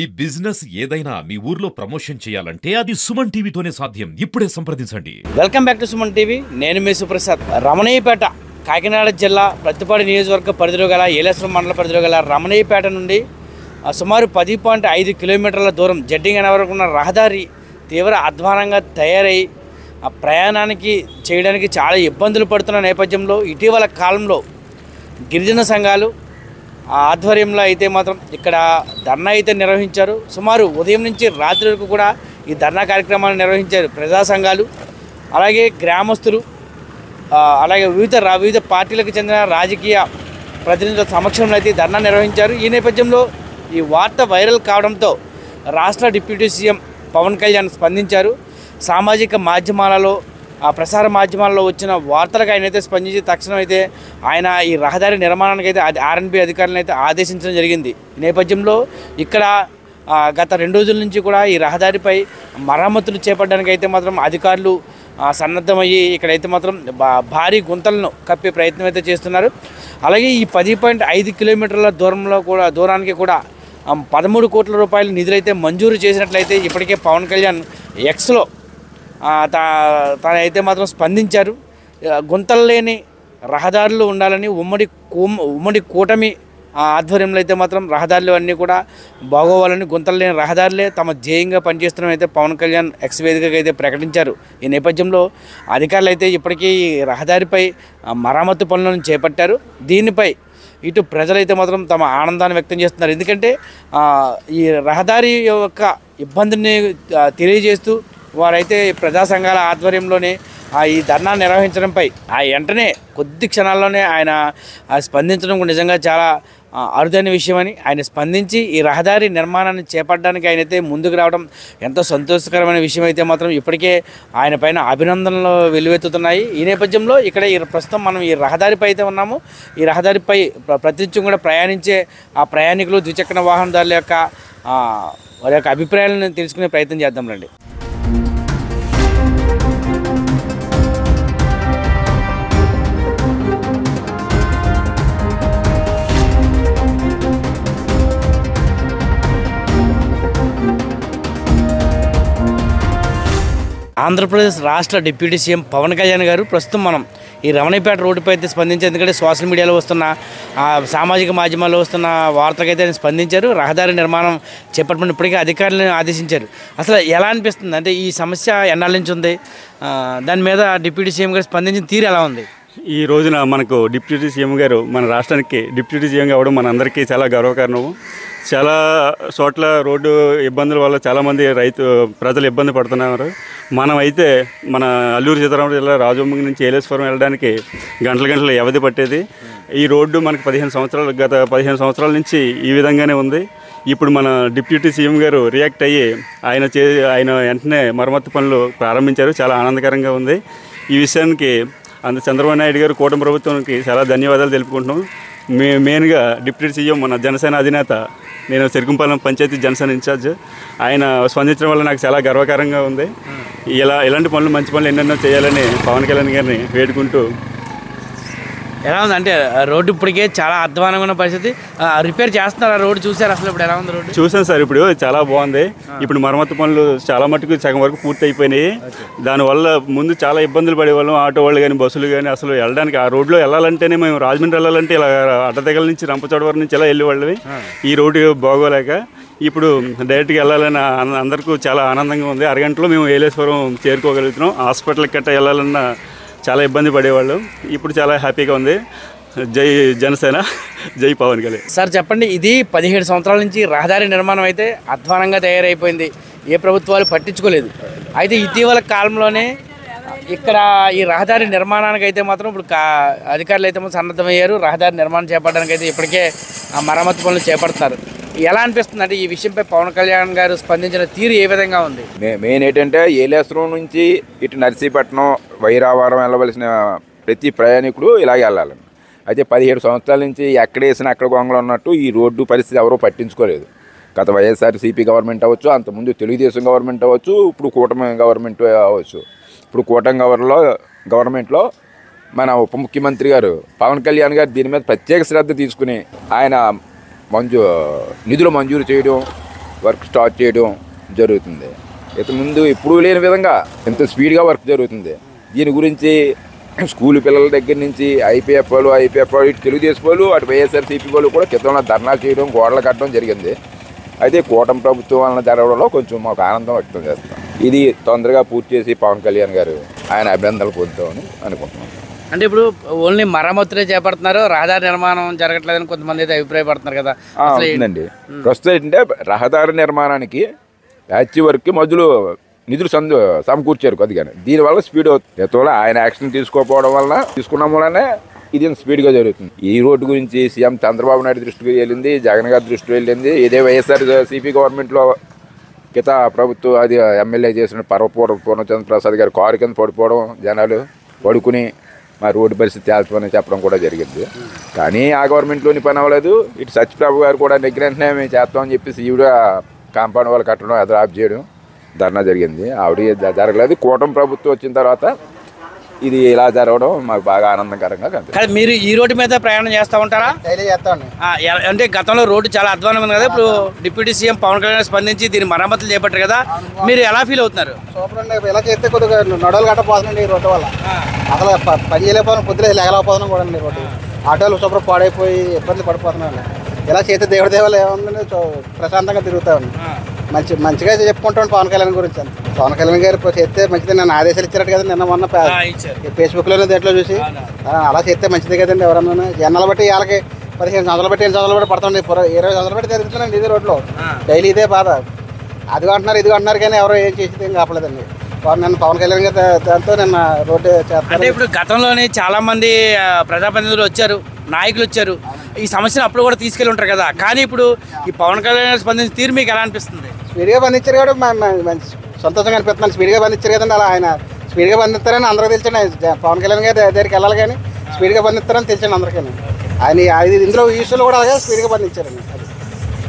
ఈ బిజినెస్ ఏదైనా మీ ఊర్లో ప్రమోషన్ చేయాలంటే అది సుమన్ టీవీతోనే సాధ్యం. ఇప్పుడే సంప్రదించండి. Welcome back to Suman TV. నేను మీ సుప్రసాద్. రమణయ్యపేట కాకినాడ జిల్లా ప్రత్తిపాడు నియోజకవర్గ పరిధిలో గల ఏలేశ్వరం మండల పరిధిలో గల రమణయ్యపేట నుండి సుమారు 10.5 కిలోమీటర్ల దూరం జడ్డింగ్ వరకు ఉన్న రహదారి తీవ్ర అధ్వానంగా తయారై ప్రయాణానికి చేయడానికి చాలా ఇబ్బందులు పడుతున్న నేపథ్యంలో ఇటీవల కాలంలో గిరిజన సంఘాలు ఆధ్వర్యంలో అయితే మాత్రం ఇక్కడ ధర్నా అయితే నిర్వహించారు. సుమారు ఉదయం నుంచి రాత్రి వరకు కూడా ఈ ధర్నా కార్యక్రమాలు నిర్వహించారు. ప్రజా సంఘాలు, అలాగే గ్రామస్తులు, అలాగే వివిధ పార్టీలకు చెందిన రాజకీయ ప్రతినిధుల సమక్షంలో అయితే ధర్నా నిర్వహించారు. ఈ నేపథ్యంలో ఈ వార్త వైరల్ కావడంతో రాష్ట్ర డిప్యూటీ సీఎం పవన్ కళ్యాణ్ స్పందించారు. సామాజిక మాధ్యమాలలో ప్రసార మాధ్యమాల్లో వచ్చిన వార్తలకు ఆయన అయితే స్పందించి తక్షణం అయితే ఆయన ఈ రహదారి నిర్మాణానికి అయితే ఆర్ఎన్బి అధికారులను అయితే ఆదేశించడం జరిగింది. ఈ నేపథ్యంలో ఇక్కడ గత 2 రోజుల నుంచి కూడా ఈ రహదారిపై మరమ్మతులు చేపట్టడానికి అయితే మాత్రం అధికారులు సన్నద్ధమయ్యి ఇక్కడైతే మాత్రం భారీ గుంతలను కప్పే ప్రయత్నం అయితే చేస్తున్నారు. అలాగే ఈ 10.5 కిలోమీటర్ల దూరానికి కూడా 13 కోట్ల రూపాయల నిధులైతే మంజూరు చేసినట్లయితే ఇప్పటికే పవన్ కళ్యాణ్ ఎక్స్లో తనైతే మాత్రం స్పందించారు. గుంతలు లేని రహదారులు ఉండాలని ఉమ్మడి కూటమి ఆధ్వర్యంలో అయితే మాత్రం రహదారులు అన్నీ కూడా బాగోవాలని, గుంతలు లేని రహదారులే తమ ధ్యేయంగా పనిచేస్తున్నాం అయితే పవన్ కళ్యాణ్ ఎక్స్ వేదికగా అయితే ప్రకటించారు. ఈ నేపథ్యంలో అధికారులు అయితే ఇప్పటికీ రహదారిపై మరమ్మతు పనులను చేపట్టారు. దీనిపై ఇటు ప్రజలైతే మాత్రం తమ ఆనందాన్ని వ్యక్తం చేస్తున్నారు. ఎందుకంటే ఈ రహదారి యొక్క ఇబ్బందిని తెలియజేస్తూ వారైతే ప్రజా సంఘాల ఆధ్వర్యంలోనే ఈ ధర్నా నిర్వహించడంపై వెంటనే కొద్ది క్షణాల్లోనే ఆయన స్పందించడం నిజంగా చాలా అరుదైన విషయమని, ఆయన స్పందించి ఈ రహదారి నిర్మాణాన్ని చేపట్టడానికి ఆయనైతే ముందుకు రావడం ఎంతో సంతోషకరమైన విషయం అయితే మాత్రం ఇప్పటికే ఆయన పైన అభినందనలు వెల్లువెత్తుతున్నాయి. ఈ నేపథ్యంలో ఇక్కడ ప్రస్తుతం మనం ఈ రహదారిపై అయితే ఉన్నాము. ఈ రహదారిపై ప్రతినిత్యం కూడా ప్రయాణించే ఆ ప్రయాణికులు, ద్విచక్ర వాహనదారుల యొక్క వారి యొక్క అభిప్రాయాలను తెలుసుకునే ప్రయత్నం చేద్దాం రండి. ఆంధ్రప్రదేశ్ రాష్ట్ర డిప్యూటీ సీఎం పవన్ కళ్యాణ్ గారు ప్రస్తుతం మనం ఈ రమణయ్యపేట రోడ్డుపై అయితే స్పందించారు. ఎందుకంటే సోషల్ మీడియాలో వస్తున్న సామాజిక మాధ్యమాల్లో వస్తున్న వార్తలకైతే ఆయన స్పందించారు. రహదారి నిర్మాణం చేపట్టమని ఇప్పటికే అధికారులను ఆదేశించారు. అసలు ఎలా అనిపిస్తుంది అంటే ఈ సమస్య ఎన్నాళ్ళ నుంచి ఉంది, దాని మీద డిప్యూటీ సీఎం గారు స్పందించిన తీరు ఎలా ఉంది? ఈ రోజున మనకు డిప్యూటీ సీఎం గారు మన రాష్ట్రానికి డిప్యూటీ సీఎంగా అవ్వడం మన అందరికీ చాలా గర్వకారణము. చాలా చోట్ల రోడ్డు ఇబ్బందుల వల్ల చాలామంది ప్రజలు ఇబ్బంది పడుతున్నారు. మనమైతే మన అల్లూరు సీతారామరాజు జిల్లా రాజమండ్రి నుంచి ఏలేశ్వరం వెళ్ళడానికి గంటల వ్యవధి పట్టేది. ఈ రోడ్డు మనకు గత 15 సంవత్సరాల నుంచి ఈ విధంగానే ఉంది. ఇప్పుడు మన డిప్యూటీ సీఎం గారు రియాక్ట్ అయ్యి ఆయన వెంటనే మరమ్మతు పనులు ప్రారంభించారు. చాలా ఆనందకరంగా ఉంది. ఈ విషయానికి చంద్రబాబు నాయుడు గారు కూటమి ప్రభుత్వానికి చాలా ధన్యవాదాలు తెలుపుకుంటున్నాం. మెయిన్గా డిప్యూటీ సీఎం మన జనసేన అధినేత, నేను చెరుకుంపాలెం పంచాయతీ జనసేన ఇన్ఛార్జ్, ఆయన స్పందించడం వల్ల నాకు చాలా గర్వకారంగా ఉంది. ఇలాంటి పనులు, మంచి పనులు ఎన్నెన్నో చేయాలని పవన్ కళ్యాణ్ గారిని వేడుకుంటూ. ఎలా ఉంది అంటే రోడ్డు ఇప్పటికే చాలా అధ్వానంగా ఉన్న పరిస్థితి, రిపేర్ చేస్తున్నారు. ఆ రోడ్డు చూసారు అసలు ఇప్పుడు ఎలా ఉంది రోడ్డు? చూసాను సార్, ఇప్పుడు చాలా బాగుంది. ఇప్పుడు మరమ్మతు పనులు చాలా మటుకు సగం వరకు పూర్తి అయిపోయినాయి. దానివల్ల ముందు చాలా ఇబ్బందులు పడేవాళ్ళం, ఆటో వాళ్ళు కానీ బస్సులు కానీ. అసలు వెళ్ళడానికి ఆ రోడ్లో వెళ్ళాలంటేనే, మేము రాజమండ్రి వెళ్ళాలంటే ఇలా అడ్డదగల నుంచి రంపచోడవరం నుంచి ఇలా వెళ్ళేవాళ్ళవి. ఈ రోడ్డు బాగోలేక ఇప్పుడు డైరెక్ట్గా వెళ్ళాలని అందరికీ చాలా ఆనందంగా ఉంది. అరగంటలో మేము ఏలేశ్వరం చేరుకోగలుగుతున్నాం. హాస్పిటల్కి గట్రా వెళ్ళాలన్నా చాలా ఇబ్బంది పడేవాళ్ళు. ఇప్పుడు చాలా హ్యాపీగా ఉంది. జై జనసేన, జై పవన్ కళ్యాణ్. సార్ చెప్పండి, ఇది 17 సంవత్సరాల నుంచి రహదారి నిర్మాణం అయితే అధ్వానంగా తయారైపోయింది. ఏ ప్రభుత్వాలు పట్టించుకోలేదు. అయితే ఇటీవల కాలంలోనే ఇక్కడ ఈ రహదారి నిర్మాణానికి అయితే మాత్రం ఇప్పుడు అధికారులు అయితే సన్నద్ధమయ్యారు. రహదారి నిర్మాణం చేపట్టడానికి అయితే ఇప్పటికే మరమ్మతు పనులు చేపడుతున్నారు. ఎలా అనిపిస్తుంది అంటే ఈ విషయంపై పవన్ కళ్యాణ్ గారు స్పందించిన తీరు ఏ విధంగా ఉంది? మెయిన్ ఏంటంటే ఏలేశ్వరం నుంచి ఇటు నర్సీపట్నం, వైరావరం వెళ్ళవలసిన ప్రతి ప్రయాణికుడు ఇలాగే వెళ్ళాలండి. అయితే 17 సంవత్సరాల నుంచి ఎక్కడ వేసినా అక్కడ గొంగలు ఉన్నట్టు ఈ రోడ్డు పరిస్థితి ఎవరూ పట్టించుకోలేదు. గత వైఎస్ఆర్సీపీ గవర్నమెంట్ అవ్వచ్చు, అంతకుముందు తెలుగుదేశం గవర్నమెంట్ అవ్వచ్చు, ఇప్పుడు కూటమి గవర్నమెంట్ అవ్వచ్చు. ఇప్పుడు కూటమి గవర్నమెంట్లో మన ఉప ముఖ్యమంత్రి గారు పవన్ కళ్యాణ్ గారు దీని మీద ప్రత్యేక శ్రద్ధ తీసుకుని ఆయన నిధులు మంజూరు చేయడం, వర్క్ స్టార్ట్ చేయడం జరుగుతుంది. ఇంతకుముందు ఎప్పుడూ లేని విధంగా ఇంత స్పీడ్గా వర్క్ జరుగుతుంది. దీని గురించి స్కూల్ పిల్లల దగ్గర నుంచి ఐపీఎఫ్ వాళ్ళు ఇటు తెలుగుదేశం వాళ్ళు అటు వైఎస్ఆర్సీపీ వాళ్ళు కూడా క్రితంలో ధర్నాలు చేయడం, గోడలు కట్టడం జరిగింది. అయితే కూటమి ప్రభుత్వం వలన జరగడంలో కొంచెం మాకు ఆనందం వ్యక్తం చేస్తాం. ఇది తొందరగా పూర్తి చేసి పవన్ కళ్యాణ్ గారు ఆయన అభినందనలు పొందుతామని అనుకుంటున్నాం. అంటే ఇప్పుడు ఓన్లీ మరమ్మతులే చేపడుతున్నారు, రహదారి నిర్మాణం జరగట్లేదని కొంతమంది అయితే అభిప్రాయపడుతున్నారు కదా. అవునండి. ప్రస్తుతం ఏంటంటే రహదారి నిర్మాణానికి ప్యాచ్ వర్క్కి మధ్యలో నిధులు సమకూర్చారు కొద్దిగానే. దీనివల్ల స్పీడ్ అవుతుంది. ఆయన యాక్షన్ తీసుకోకపోవడం వలన తీసుకున్న వలనే ఇది స్పీడ్గా జరుగుతుంది. ఈ రోడ్డు గురించి సీఎం చంద్రబాబు నాయుడు దృష్టికి వెళ్ళింది, జగన్ గారి దృష్టికి వెళ్ళింది. ఇదే వైఎస్ఆర్సీపీ గవర్నమెంట్లో గత ప్రభుత్వం అది ఎమ్మెల్యే చేసిన పూర్ణచంద్ర ప్రసాద్ గారు కారు కింద పడిపోవడం, జనాలు పడుకుని మా రోడ్డు పరిస్థితి తేల్చమని చెప్పడం కూడా జరిగింది. కానీ ఆ గవర్నమెంట్లోని పని అవ్వలేదు. ఇటు సత్యప్రభు గారు కూడా నెగ్గినెంటనే మేము చేస్తామని చెప్పేసి ఈవిడ కాంపౌండ్ వాళ్ళు కట్టడం, అది ఆఫ్ చేయడం, ధర్నా జరిగింది. ఆవిడ జరగలేదు. కూటమి ప్రభుత్వం వచ్చిన తర్వాత ఇది ఇలా జరగడం మాకు బాగా ఆనందకరంగా కనిపిస్తుంది. మీరు ఈ రోడ్డు మీద ప్రయాణం చేస్తూ ఉంటారా? డైలీ చేస్తాను. అంటే గతంలో రోడ్డు చాలా అధ్వానం ఉంది కదా, ఇప్పుడు డిప్యూటీ సీఎం పవన్ కళ్యాణ్ స్పందించి దీని మరమ్మతులు చేపట్టారు కదా, మీరు ఎలా ఫీల్ అవుతున్నారు? సూపర్ అండి. ఇలా చేస్తే కొద్దిగా నడవలు గట్టపోతుందండి ఈ రోడ్డు వల్ల. అసలు పని చేయలేకపోతున్నాం, పొద్దున లేగలేకపోతున్నాం కూడా అండి రోడ్డు. ఆటోలు సూపర్ పాడైపోయి ఇబ్బంది పడిపోతున్నాం. ఇలా చేస్తే దేవుడి దేవాలు ఏముందండి, ప్రశాంతంగా తిరుగుతామండి. మంచిగా చెప్పుకుంటాం పవన్ కళ్యాణ్ గురించి. పవన్ కళ్యాణ్ గారు చేస్తే మంచిది. నన్ను ఆదేశాలు ఇచ్చారట కదా నిన్న మొన్న ఫేస్బుక్లోనే దేంట్లో చూసి. అలా చేస్తే మంచిదే కదండి. ఎవరన్నా జనాలు బట్టి వాళ్ళకి 15 సంవత్సరాలు బట్టి 8 సంవత్సరాలు బట్టి పడుతుంది. 20 సంవత్సరాలు బట్టి తిరుగుతున్నాండి ఇదే రోడ్లో. డైలీ ఇదే బాధ. ఇదిగో అంటున్నారు కానీ ఎవరో ఏం చేసేది ఏం కాపలేదండి. నన్ను పవన్ కళ్యాణ్ గారు దాంతో నిన్న రోడ్డు చేస్తారు. ఇప్పుడు గతంలోనే చాలా మంది ప్రజాప్రతినిధులు వచ్చారు, నాయకులు వచ్చారు, ఈ సమస్యను అప్పుడు కూడా తీసుకెళ్ళి ఉంటారు కదా. కానీ ఇప్పుడు ఈ పవన్ కళ్యాణ్ స్పందించిన తీరు మీకు ఎలా అనిపిస్తుంది? స్పీడ్గా బంధించారు కూడా మంచి సంతోషంగా అనిపిస్తున్నాను. స్పీడ్గా బంధించారు కదండి. అలా ఆయన స్పీడ్గా బంధిస్తారని అందరూ తెలిసండి. పవన్ కళ్యాణ్ గారి దగ్గరికి వెళ్ళాలి కానీ స్పీడ్గా బంధిస్తారని తెలిసండి అందరికీ. ఆయన ఇందులో ఈ విషయంలో కూడా అలాగే స్పీడ్గా బంధించారండి.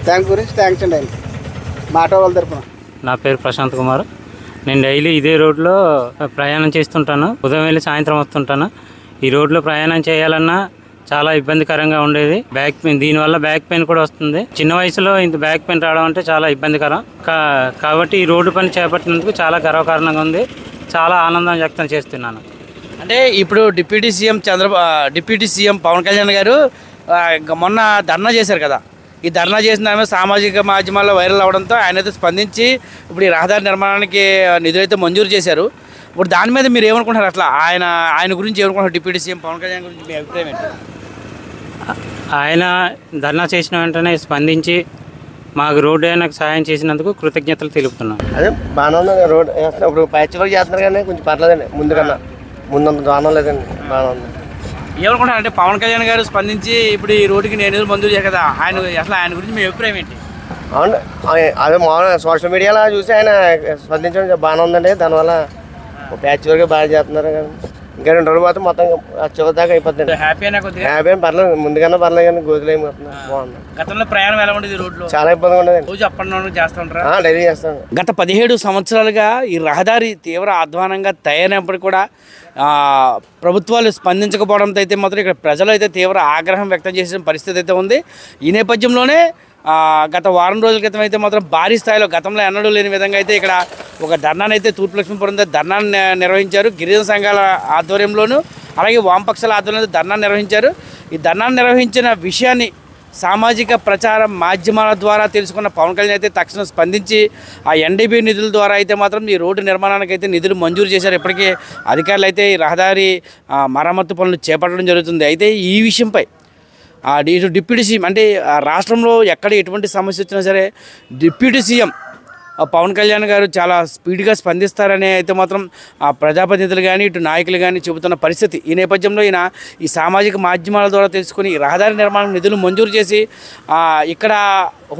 దాని గురించి థ్యాంక్స్ అండి ఆయనకి మా ఆటో వాళ్ళ తరపున. నా పేరు ప్రశాంత్ కుమార్. నేను డైలీ ఇదే రోడ్లో ప్రయాణం చేస్తుంటాను. ఉదయం వెళ్ళి సాయంత్రం వస్తుంటాను. ఈ రోడ్లో ప్రయాణం చేయాలన్నా చాలా ఇబ్బందికరంగా ఉండేది. బ్యాక్ పెయిన్, దీనివల్ల బ్యాక్ పెయిన్ కూడా వస్తుంది. చిన్న వయసులో ఇంత బ్యాక్ పెయిన్ రావడం అంటే చాలా ఇబ్బందికరం. కాబట్టి ఈ రోడ్డు పని చేపట్టినందుకు చాలా గర్వకారణంగా ఉంది. చాలా ఆనందం వ్యక్తం చేస్తున్నాను. అంటే ఇప్పుడు డిప్యూటీ సీఎం పవన్ కళ్యాణ్ గారు మొన్న ధర్నా చేశారు కదా. ఈ ధర్నా చేసిన ఆమె సామాజిక మాధ్యమాల్లో వైరల్ అవడంతో ఆయన అయితే స్పందించి ఇప్పుడు ఈ రహదారి నిర్మాణానికి నిధులైతే మంజూరు చేశారు. ఇప్పుడు దాని మీద మీరు ఏమనుకుంటారు? అట్లా ఆయన గురించి ఏమనుకుంటారు? డిప్యూటీ సీఎం పవన్ కళ్యాణ్ గురించి మీ అభిప్రాయం ఏంటి? ఆయన ధర్నా చేసిన వెంటనే స్పందించి మాకు రోడ్డు ఆయనకు సహాయం చేసినందుకు కృతజ్ఞతలు తెలుపుతున్నాను. అదే బాగానే ఉంది. రోడ్ ఇప్పుడు ప్యాచ్ వర్క్ చేస్తున్నారు కానీ కొంచెం పర్లేదండి. ముందంత దానం లేదండి. బాగానే ఉంది. ఏమనుకుంటారు? అంటే పవన్ కళ్యాణ్ గారు స్పందించి ఇప్పుడు ఈ రోడ్డుకి నేను మంజూరు చేయాలి కదా, ఆయన గురించి మీ అభిప్రాయం ఏంటి? అవును, అదే మామూలుగా సోషల్ మీడియాలో చూసి ఆయన స్పందించడం బాగానే ఉందండి. దానివల్ల ప్యాచ్ వర్క్ బాగా చేస్తున్నారు. ఇంకా 2 రోజులు మాత్రం మొత్తం చివరి దాకా అయిపోతుంది. హ్యాపీ అయినా కొద్దిగా హ్యాపీ అని పర్లేదు, ముందుకన్నా పర్లేదు కానీ గోతులు అయిపోతుంది. బాగుంది. గతంలో ప్రయాణం ఎలా ఉండేది రోడ్లో? చాలా ఇబ్బందిగా ఉండేది. రోజు అప్ అండ్ డౌన్ చేస్తూ ఉంటారా? డైలీ చేస్తాను. గత 17 సంవత్సరాలుగా ఈ రహదారి తీవ్ర అధ్వానంగా తయారైనప్పటికీ కూడా ప్రభుత్వాలు స్పందించకపోవడంతో అయితే మాత్రం ఇక్కడ ప్రజలు అయితే తీవ్ర ఆగ్రహం వ్యక్తం చేసిన పరిస్థితి అయితే ఉంది. ఈ నేపథ్యంలోనే గత వారం రోజుల క్రితం అయితే మాత్రం భారీ స్థాయిలో గతంలో ఎన్నడూ లేని విధంగా అయితే ఇక్కడ ఒక ధర్నాను అయితే తూర్పు లక్ష్మీపురం ధర్నాను నిర్వహించారు. గిరిజన సంఘాల ఆధ్వర్యంలోనూ అలాగే వామపక్షాల ఆధ్వర్యంలో ధర్నాను నిర్వహించారు. ఈ ధర్నాను నిర్వహించిన విషయాన్ని సామాజిక ప్రచార మాధ్యమాల ద్వారా తెలుసుకున్న పవన్ కళ్యాణ్ అయితే తక్షణం స్పందించి ఆ ఎన్డీబీ నిధుల ద్వారా అయితే మాత్రం ఈ రోడ్డు నిర్మాణానికి అయితే నిధులు మంజూరు చేశారు. ఇప్పటికే అధికారులు అయితే ఈ రహదారి మరమ్మతు పనులు చేపట్టడం జరుగుతుంది. అయితే ఈ విషయంపై ఇటు డిప్యూటీ సీఎం అంటే రాష్ట్రంలో ఎక్కడ ఎటువంటి సమస్య వచ్చినా సరే డిప్యూటీ సీఎం పవన్ కళ్యాణ్ గారు చాలా స్పీడ్గా స్పందిస్తారని అయితే మాత్రం ప్రజాప్రతినిధులు కానీ ఇటు నాయకులు కానీ చెబుతున్న పరిస్థితి. ఈ నేపథ్యంలో ఈ సామాజిక మాధ్యమాల ద్వారా తెలుసుకుని ఈ రహదారి నిర్మాణం నిధులు మంజూరు చేసి ఇక్కడ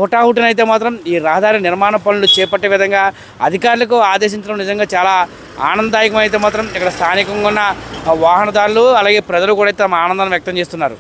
హుటాహుటినైతే మాత్రం ఈ రహదారి నిర్మాణ పనులు చేపట్టే విధంగా అధికారులకు ఆదేశించడం నిజంగా చాలా ఆనందదాయకం. అయితే మాత్రం ఇక్కడ స్థానికంగా ఉన్న వాహనదారులు అలాగే ప్రజలు కూడా తమ ఆనందాన్ని వ్యక్తం చేస్తున్నారు.